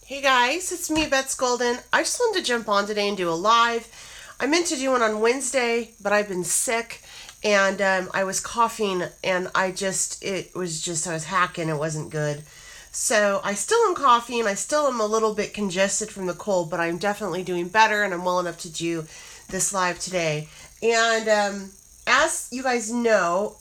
Hey guys, it's me, Bets Golden. I just wanted to jump on today and do a live. I meant to do one on Wednesday, but I've been sick and I was coughing and I was hacking. It wasn't good. So I still am coughing. I still am a little bit congested from the cold, but I'm definitely doing better and I'm well enough to do this live today. And as you guys know,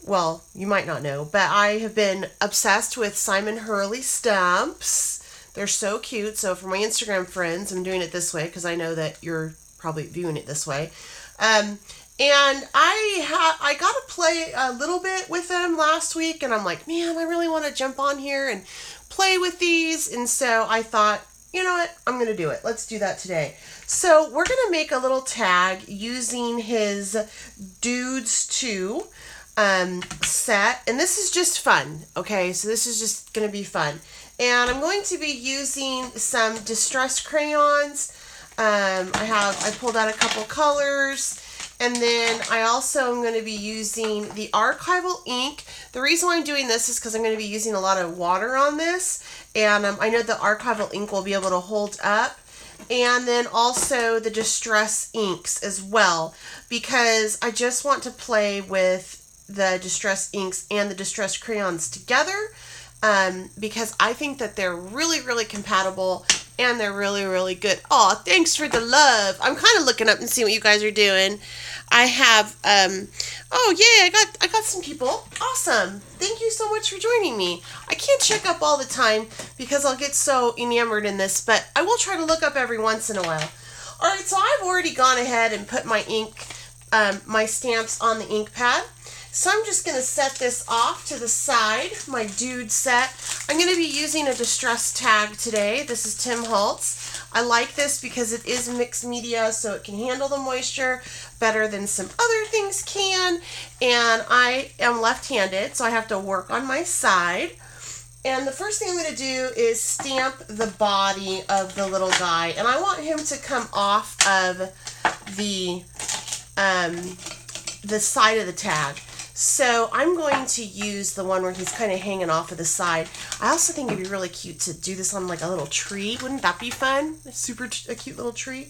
well, you might not know, but I have been obsessed with Simon Hurley stamps. They're so cute. So for my Instagram friends, I'm doing it this way because I know that you're probably viewing it this way. And I got to play a little bit with them last week, and I'm like, man, I really want to jump on here and play with these. And so I thought, you know what, I'm going to do it. Let's do that today. So we're going to make a little tag using his Dudes 2 set, and this is just fun. Okay, so this is just going to be fun. And I'm going to be using some distress crayons. I pulled out a couple colors, and then I also am going to be using the archival ink. The reason why I'm doing this is because I'm going to be using a lot of water on this, and I know the archival ink will be able to hold up. And then also the distress inks as well, because I just want to play with the distress inks and the distress crayons together, because I think that they're really, really compatible and they're really, really good. Oh, thanks for the love. I'm kind of looking up and seeing what you guys are doing. I have, oh yeah, I got some people. Awesome. Thank you so much for joining me. I can't check up all the time because I'll get so enamored in this, but I will try to look up every once in a while. All right, so I've already gone ahead and put my ink, my stamps on the ink pad. So I'm just going to set this off to the side, my Dude set. I'm going to be using a distress tag today. This is Tim Holtz. I like this because it is mixed media, so it can handle the moisture better than some other things can. And I am left-handed, so I have to work on my side. And the first thing I'm going to do is stamp the body of the little guy. And I want him to come off of the side of the tag. So I'm going to use the one where he's kind of hanging off of the side. I also think it'd be really cute to do this on like a little tree. Wouldn't that be fun? A cute little tree.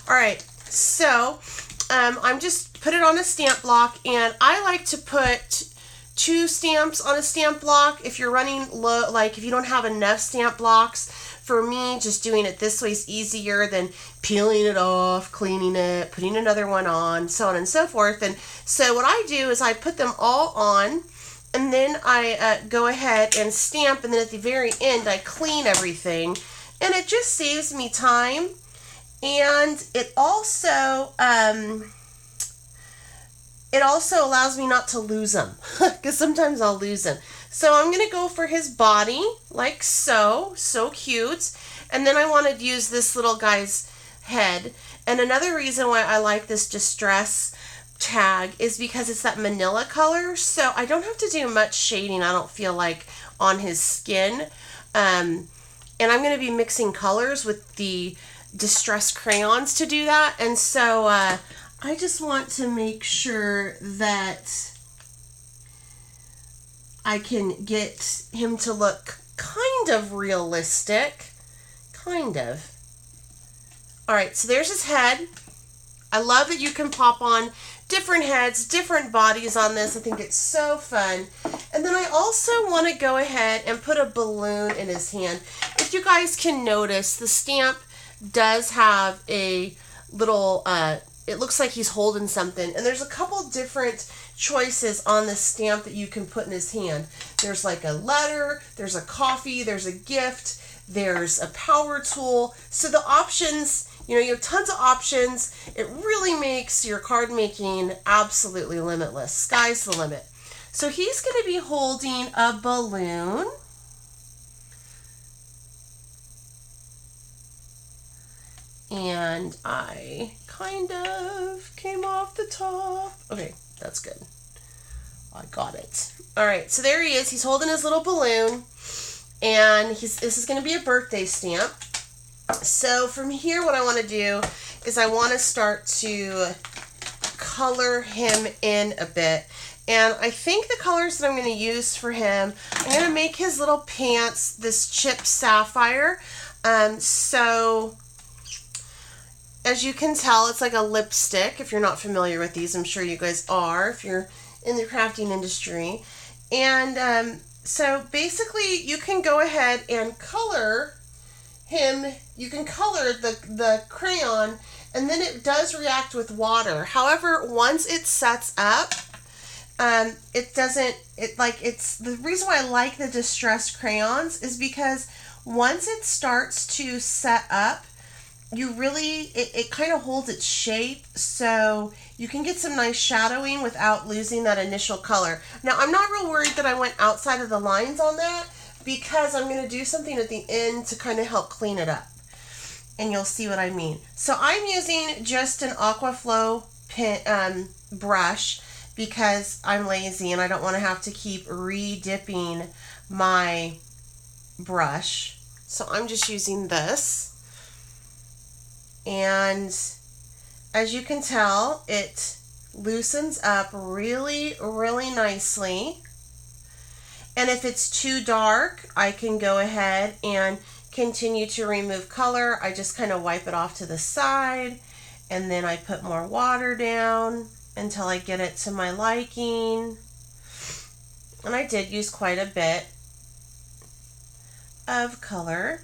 All right, so I'm just put it on a stamp block, and I like to put 2 stamps on a stamp block. If you're running low, like if you don't have enough stamp blocks, for me, just doing it this way is easier than peeling it off, cleaning it, putting another one on, so on and so forth. And so what I do is I put them all on, and then I go ahead and stamp, and then at the very end I clean everything, and it just saves me time. And it also allows me not to lose them, because sometimes I'll lose them. So I'm going to go for his body, like so. So cute. And then I want to use this little guy's head. And another reason why I like this distress tag is because it's that manila color. So I don't have to do much shading, I don't feel like, on his skin. And I'm going to be mixing colors with the distress crayons to do that. And so I just want to make sure that I can get him to look kind of realistic. Kind of. Alright, so there's his head. I love that you can pop on different heads, different bodies on this. I think it's so fun. And then I also want to go ahead and put a balloon in his hand. If you guys can notice, the stamp does have a little, it looks like he's holding something. And there's a couple different choices on this stamp that you can put in his hand. There's like a letter, there's a coffee, there's a gift, there's a power tool. So the options, you have tons of options. It really makes your card making absolutely limitless. Sky's the limit. So he's going to be holding a balloon. And I kind of came off the top. Okay, that's good. I got it. All right, so there he is. He's holding his little balloon, and this is going to be a birthday stamp. So from here, what I want to do is I want to start to color him in a bit. And I think the colors that I'm going to use for him, I'm going to make his little pants this chip sapphire. So as you can tell, it's like a lipstick. If you're not familiar with these, I'm sure you guys are if you're in the crafting industry. And so basically you can go ahead and color him. You can color the crayon, and then it does react with water. However, once it sets up, it doesn't, it's the reason why I like the distressed crayons is because once it starts to set up, it kind of holds its shape, so you can get some nice shadowing without losing that initial color. Now, I'm not real worried that I went outside of the lines on that, because I'm going to do something at the end to kind of help clean it up. And you'll see what I mean. So I'm using just an Aquaflow brush because I'm lazy and I don't want to have to keep re-dipping my brush. So I'm just using this. And as you can tell, it loosens up really, really nicely. And if it's too dark, I can go ahead and continue to remove color. I just kind of wipe it off to the side, and then I put more water down until I get it to my liking. And I did use quite a bit of color,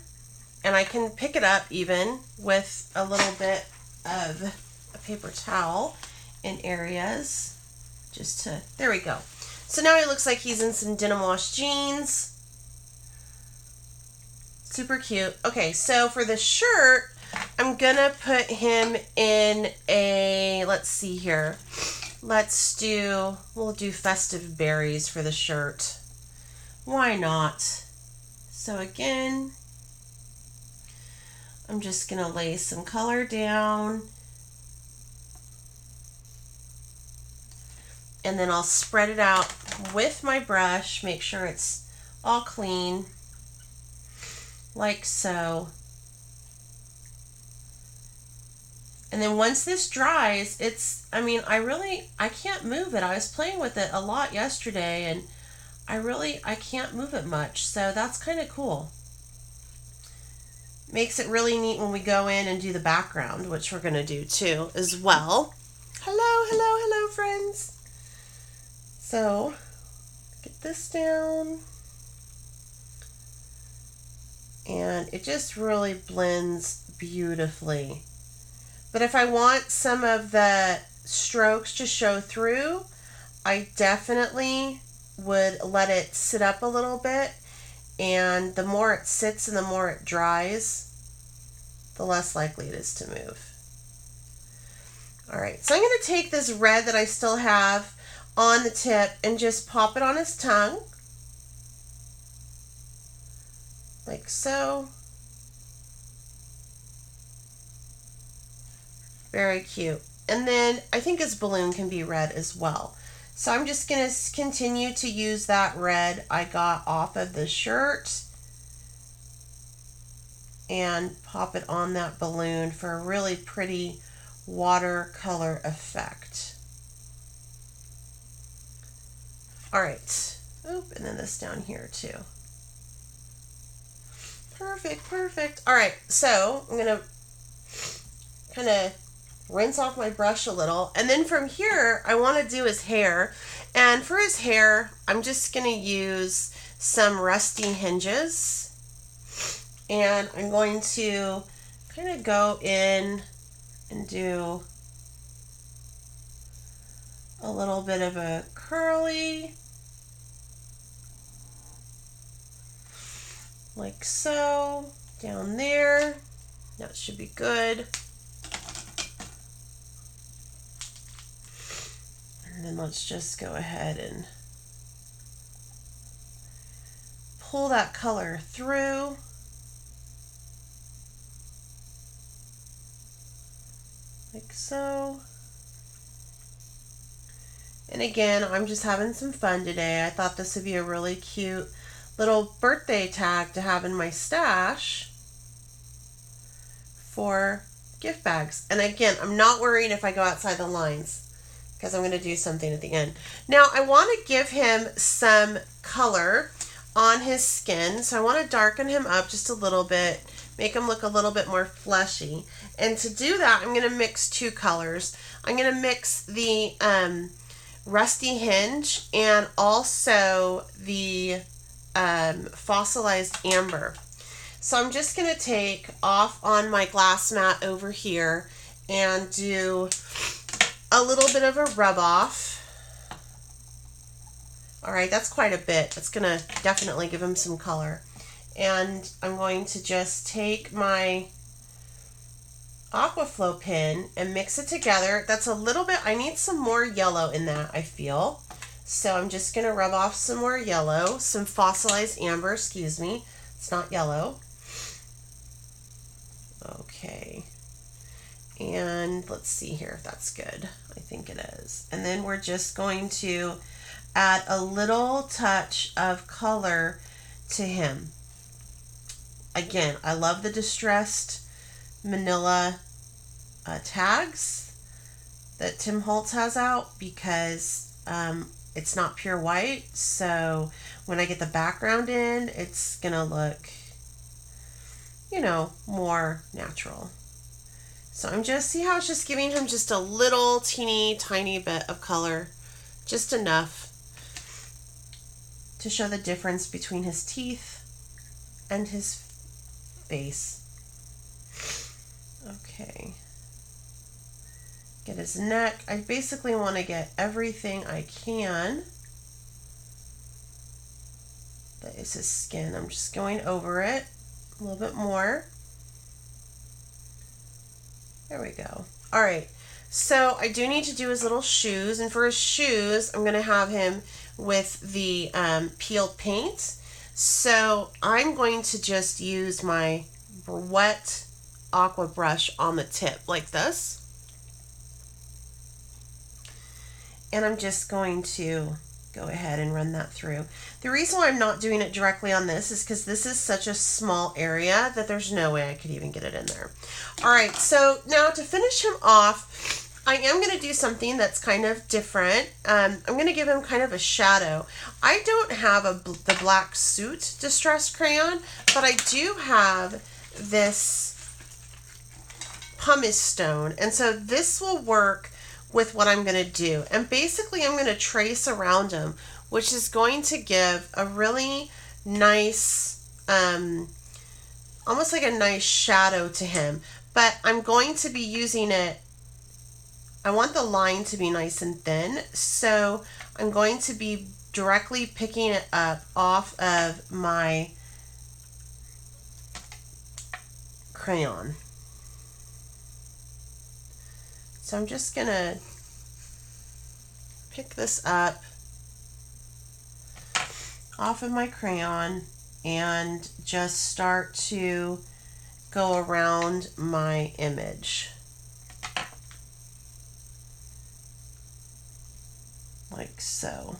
and I can pick it up even with a little bit of a paper towel in areas just to, there we go. So now he looks like he's in some denim wash jeans. Super cute. Okay, so for the shirt, I'm gonna put him in a, let's see here. We'll do festive berries for the shirt. Why not? So again, I'm just gonna lay some color down. And then I'll spread it out with my brush, make sure it's all clean, like so. And then once this dries, I can't move it. I was playing with it a lot yesterday, and I can't move it much, so that's kind of cool. Makes it really neat when we go in and do the background, which we're gonna do too as well. Hello, friends. So, get this down, and it just really blends beautifully. But if I want some of the strokes to show through, I definitely would let it sit up a little bit, and the more it sits and the more it dries, the less likely it is to move. Alright, so I'm going to take this red that I still have on the tip and just pop it on his tongue, like so. Very cute. And then I think his balloon can be red as well. So I'm just going to continue to use that red I got off of the shirt and pop it on that balloon for a really pretty watercolor effect. All right. Oop, and then this down here too. Perfect. All right, so I'm going to kind of rinse off my brush a little, and then from here I want to do his hair. And for his hair, I'm just going to use some rusty hinges, and I'm going to kind of go in and do a little bit of a curly, like so, down there. That should be good. And then let's just go ahead and pull that color through. Like so. And again, I'm just having some fun today. I thought this would be a really cute little birthday tag to have in my stash for gift bags. And again, I'm not worried if I go outside the lines, because I'm going to do something at the end. Now I want to give him some color on his skin, so I want to darken him up just a little bit, make him look a little bit more fleshy. And to do that, I'm going to mix two colors. I'm going to mix the Rusty Hinge and also the fossilized amber. So I'm just going to take off on my glass mat over here and do a little bit of a rub off. All right, that's quite a bit. That's going to definitely give him some color. And I'm going to just take my Aquaflow pen and mix it together. That's a little bit, I need some more yellow in that, I feel. So I'm just going to rub off some more yellow, some fossilized amber, excuse me. It's not yellow. Okay. And let's see here if that's good. I think it is. And then we're just going to add a little touch of color to him. Again, I love the distressed manila tags that Tim Holtz has out because it's not pure white. So when I get the background in, it's going to look, you know, more natural. So I'm just, see how it's just giving him just a little teeny tiny bit of color, just enough to show the difference between his teeth and his face. Okay. Get his neck. I basically want to get everything I can. That is his skin. I'm just going over it a little bit more. There we go. All right. So I do need to do his little shoes. And for his shoes, I'm going to have him with the peeled paint. So I'm going to just use my wet aqua brush on the tip like this. And I'm just going to go ahead and run that through. The reason why I'm not doing it directly on this is because this is such a small area that there's no way I could even get it in there. All right, so now to finish him off, I am going to do something that's kind of different. I'm going to give him kind of a shadow. I don't have the black suit distressed crayon, but I do have this pumice stone, and so this will work with what I'm going to do. And basically I'm going to trace around him, which is going to give a really nice, almost like a nice shadow to him. But I'm going to be using it, I want the line to be nice and thin, so I'm going to be directly picking it up off of my crayon. So I'm just going to pick this up off of my crayon and just start to go around my image. Like so.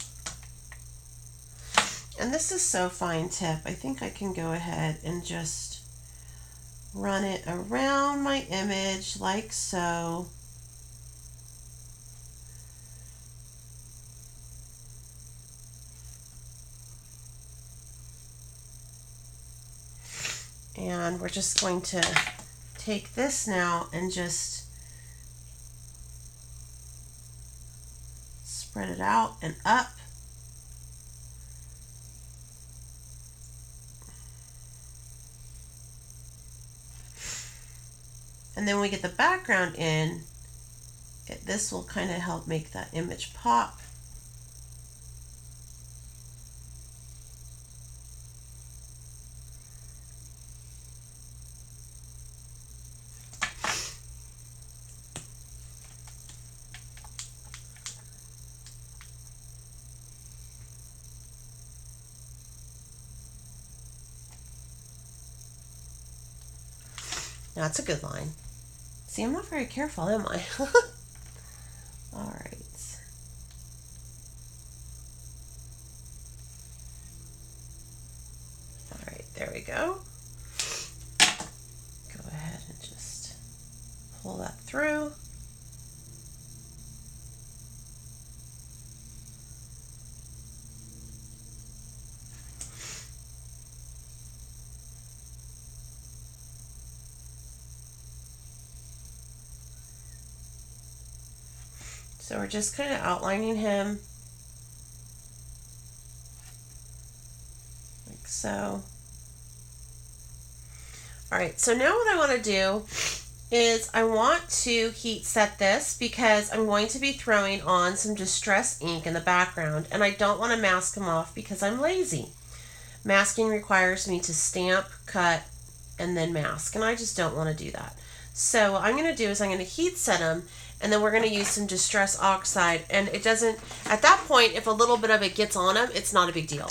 And this is so fine tip. I think I can go ahead and just run it around my image like so. And we're just going to take this now and just spread it out and up. And then when we get the background in, this will kind of help make that image pop. Now, that's a good line. See, I'm not very careful, am I? All right. All right, there we go. Go ahead and just pull that through. So we're just kind of outlining him like so. All right, so now what I want to do is I want to heat set this because I'm going to be throwing on some Distress ink in the background, and I don't want to mask them off because I'm lazy. Masking requires me to stamp, cut, and then mask, and I just don't want to do that. So what I'm going to do is I'm going to heat set them, and then we're going to use some Distress Oxide, and it doesn't, at that point, if a little bit of it gets on them, it's not a big deal.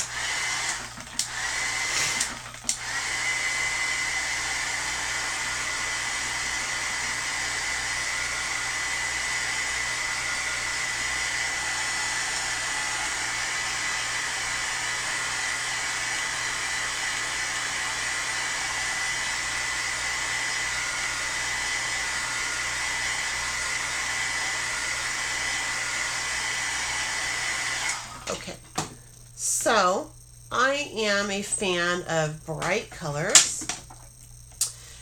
Okay, so I am a fan of bright colors.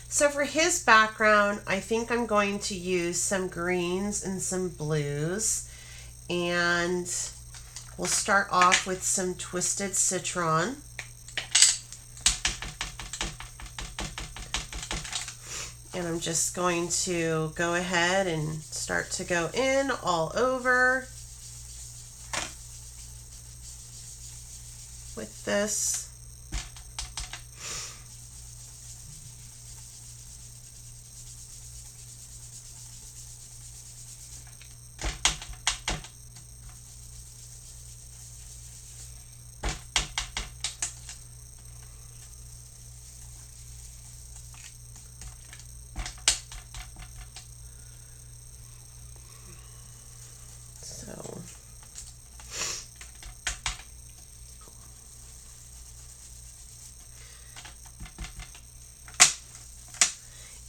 So for his background, I think I'm going to use some greens and some blues. And we'll start off with some Twisted Citron. And I'm just going to go ahead and start to go in all over with this.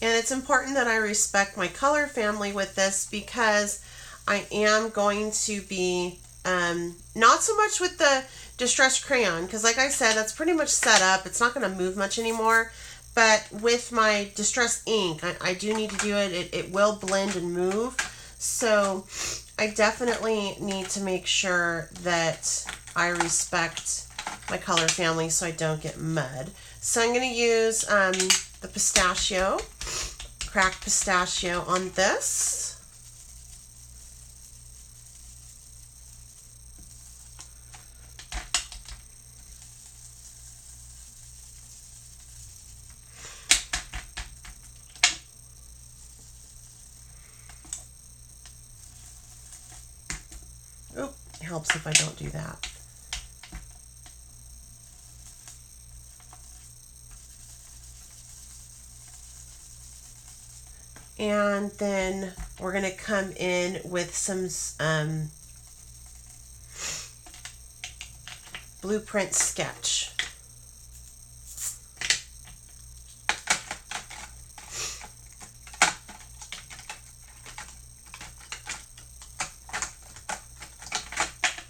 And it's important that I respect my color family with this because I am going to be, not so much with the Distress Crayon, because like I said, that's pretty much set up. It's not going to move much anymore. But with my Distress ink, I do need to do it. It will blend and move. So I definitely need to make sure that I respect my color family so I don't get mud. So I'm going to use the pistachio, cracked pistachio on this. Oop, it helps if I don't do that. And then we're going to come in with some Blueprint Sketch.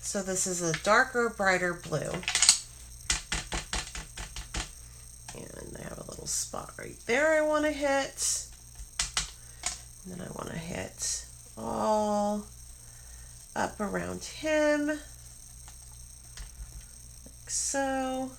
So this is a darker, brighter blue. And I have a little spot right there I want to hit. And then I want to hit all up around him, like so.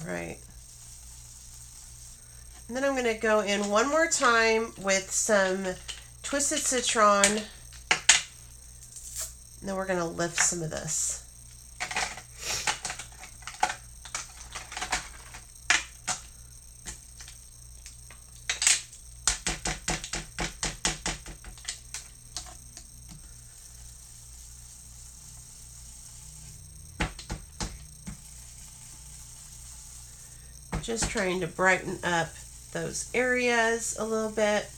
Right. And then I'm going to go in one more time with some Twisted Citron. And then we're going to lift some of this. Just trying to brighten up those areas a little bit.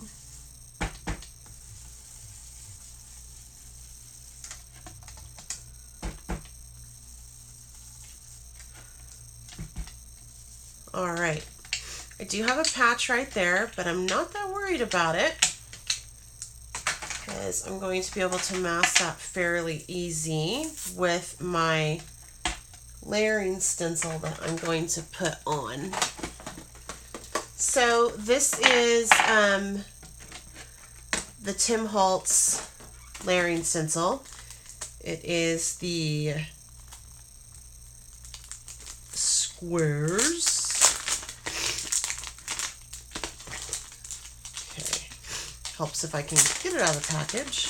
All right. I do have a patch right there, but I'm not that worried about it because I'm going to be able to mask that fairly easy with my layering stencil that I'm going to put on. So this is the Tim Holtz layering stencil. It is the squares. Okay, helps if I can get it out of the package.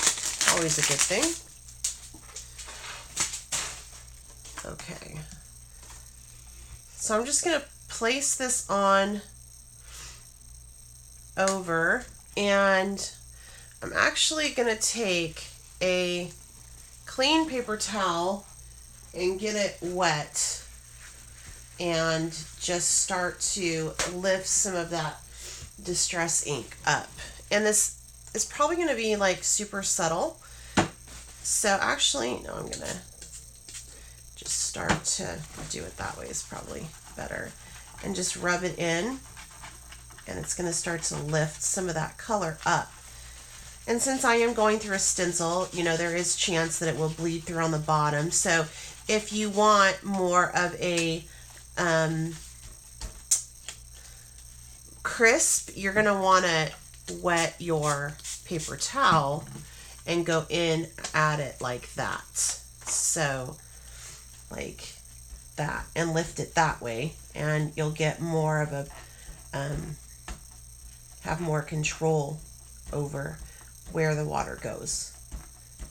Always a good thing. Okay, so I'm just going to place this on over, and I'm actually going to take a clean paper towel and get it wet and just start to lift some of that distress ink up. And this is probably going to be like super subtle. So actually, no, I'm going to just start to do it that way is probably better. And just rub it in, and it's going to start to lift some of that color up. And since I am going through a stencil, you know, there is chance that it will bleed through on the bottom. So if you want more of a crisp, you're going to want to wet your paper towel and go in at it like that. So like that, and lift it that way, and you'll get more of a have more control over where the water goes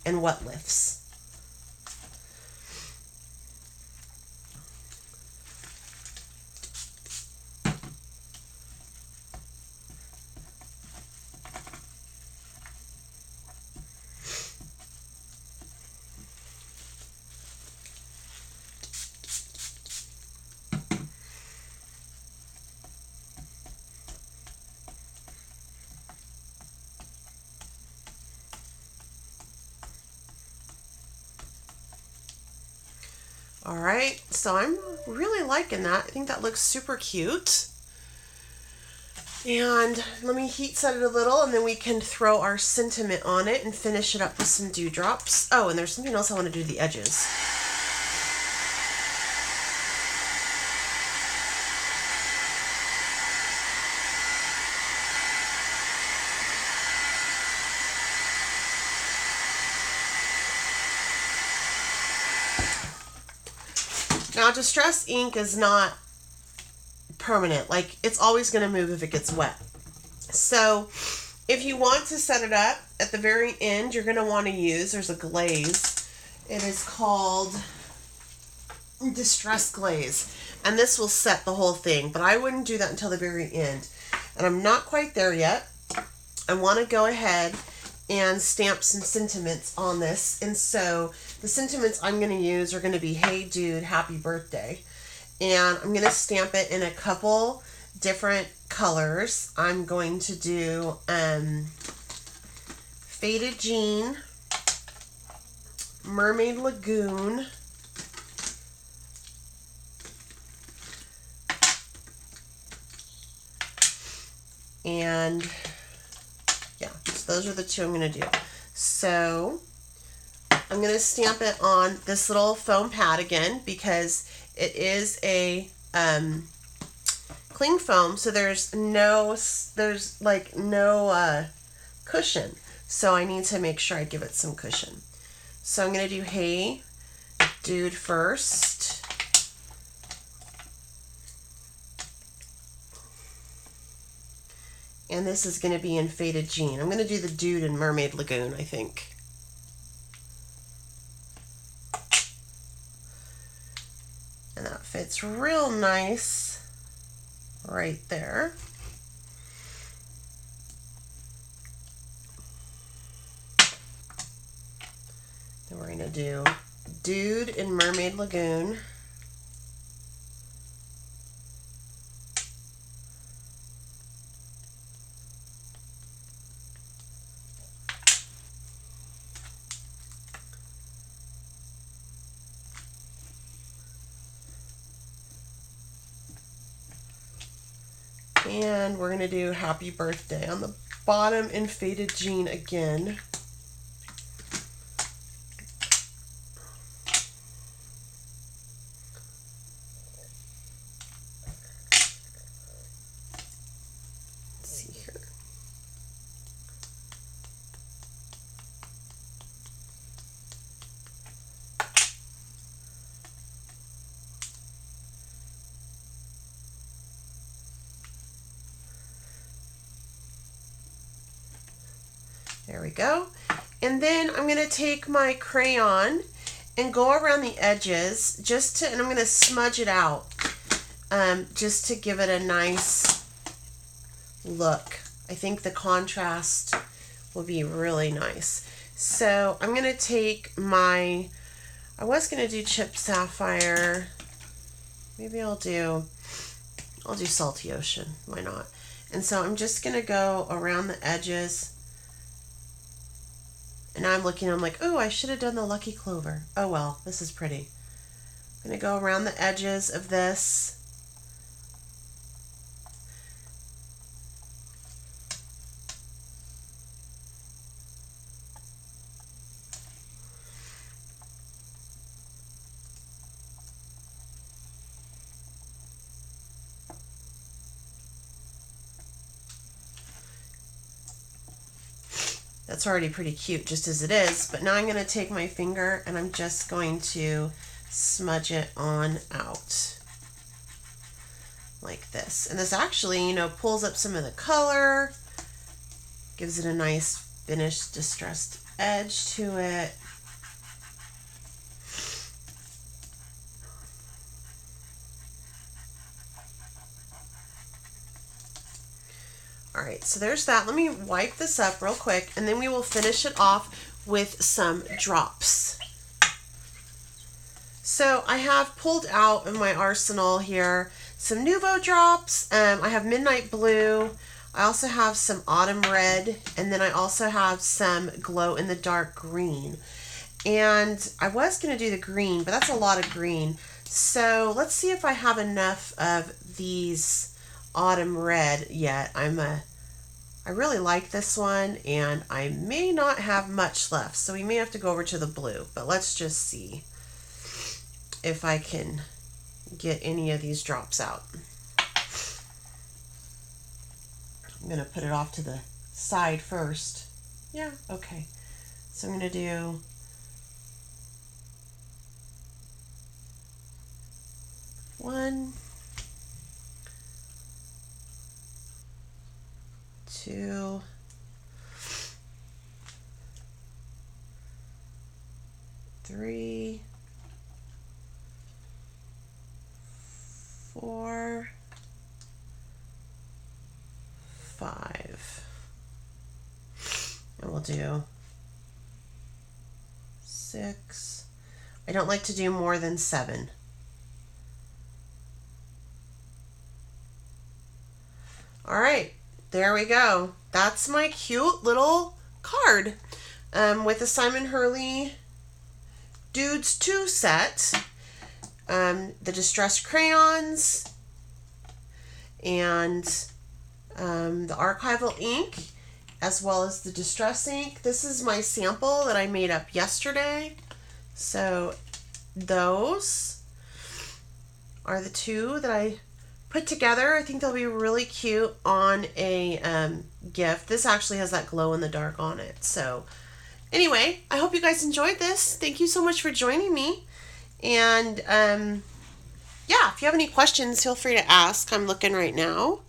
and what lifts. All right, so I'm really liking that. I think that looks super cute. And let me heat set it a little, and then we can throw our sentiment on it and finish it up with some dewdrops. Oh, and there's something else I want to do to the edges. Now, distress ink is not permanent. Like, it's always going to move if it gets wet. So, if you want to set it up, at the very end, you're going to want to use, there's a glaze. It is called Distress Glaze. And this will set the whole thing. But I wouldn't do that until the very end. And I'm not quite there yet. I want to go ahead and stamp some sentiments on this. And so the sentiments I'm going to use are going to be, "Hey dude, happy birthday." And I'm going to stamp it in a couple different colors. I'm going to do Faded Jean, Mermaid Lagoon, and yeah, so those are the two I'm going to do. So I'm going to stamp it on this little foam pad again, because it is a cling foam, so there's no cushion. So I need to make sure I give it some cushion. So I'm going to do Hey Dude first. And this is going to be in Faded Jean. I'm going to do the dude in Mermaid Lagoon, I think. And that fits real nice right there. Then we're going to do Dude in Mermaid Lagoon. And we're going to do Happy Birthday on the bottom in Faded Jean again. Let's see here. There we go. And then I'm going to take my crayon and go around the edges and I'm going to smudge it out just to give it a nice look. I think the contrast will be really nice. So I'm going to take I was going to do Chipped Sapphire. Maybe I'll do Salty Ocean. Why not? And so I'm just going to go around the edges. And now I'm like, oh, I should have done the Lucky Clover. Oh well, this is pretty. I'm going to go around the edges of this. That's already pretty cute just as it is, but now I'm going to take my finger and I'm just going to smudge it on out like this. And this actually, pulls up some of the color, gives it a nice finished distressed edge to it. All right, so there's that. Let me wipe this up real quick, and then we will finish it off with some drops. So I have pulled out of my arsenal here some Nuvo drops. I have Midnight Blue. I also have some Autumn Red, and then I also have some Glow in the Dark Green. And I was going to do the green, but that's a lot of green. So let's see if I have enough of these Autumn Red yet. I really like this one, and I may not have much left, so we may have to go over to the blue, but let's just see if I can get any of these drops out. I'm going to put it off to the side first. Yeah, okay. So I'm going to do one, 2, 3, 4, 5. And we'll do 6. I don't like to do more than 7. All right. There we go. That's my cute little card with the Simon Hurley Dudes 2 set. The distressed crayons and the archival ink, as well as the distress ink. This is my sample that I made up yesterday. So those are the 2 that I put together. I think they'll be really cute on a gift. This actually has that glow in the dark on it. So anyway, I hope you guys enjoyed this. Thank you so much for joining me. And yeah, if you have any questions, feel free to ask. I'm looking right now.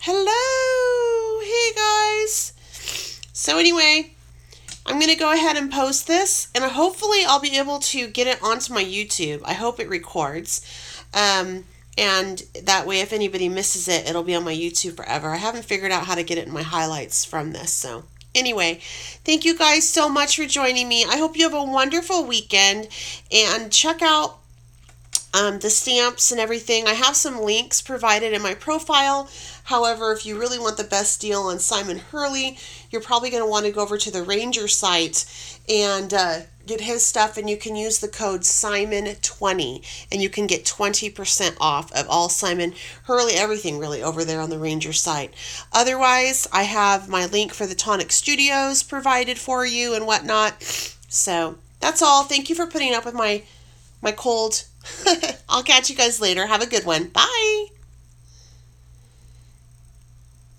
Hello. Hey guys. So anyway, I'm going to go ahead and post this, and hopefully I'll be able to get it onto my YouTube. I hope it records. And that way, if anybody misses it, it'll be on my YouTube forever. I haven't figured out how to get it in my highlights from this. So anyway, thank you guys so much for joining me. I hope you have a wonderful weekend, and check out the stamps and everything. I have some links provided in my profile. However, if you really want the best deal on Simon Hurley, you're probably going to want to go over to the Ranger site and get his stuff, and you can use the code Simon20 and you can get 20% off of all Simon Hurley, everything really, over there on the Ranger site. Otherwise, I have my link for the Tonic Studios provided for you and whatnot. So that's all. Thank you for putting up with my cold. I'll catch you guys later. Have a good one. Bye.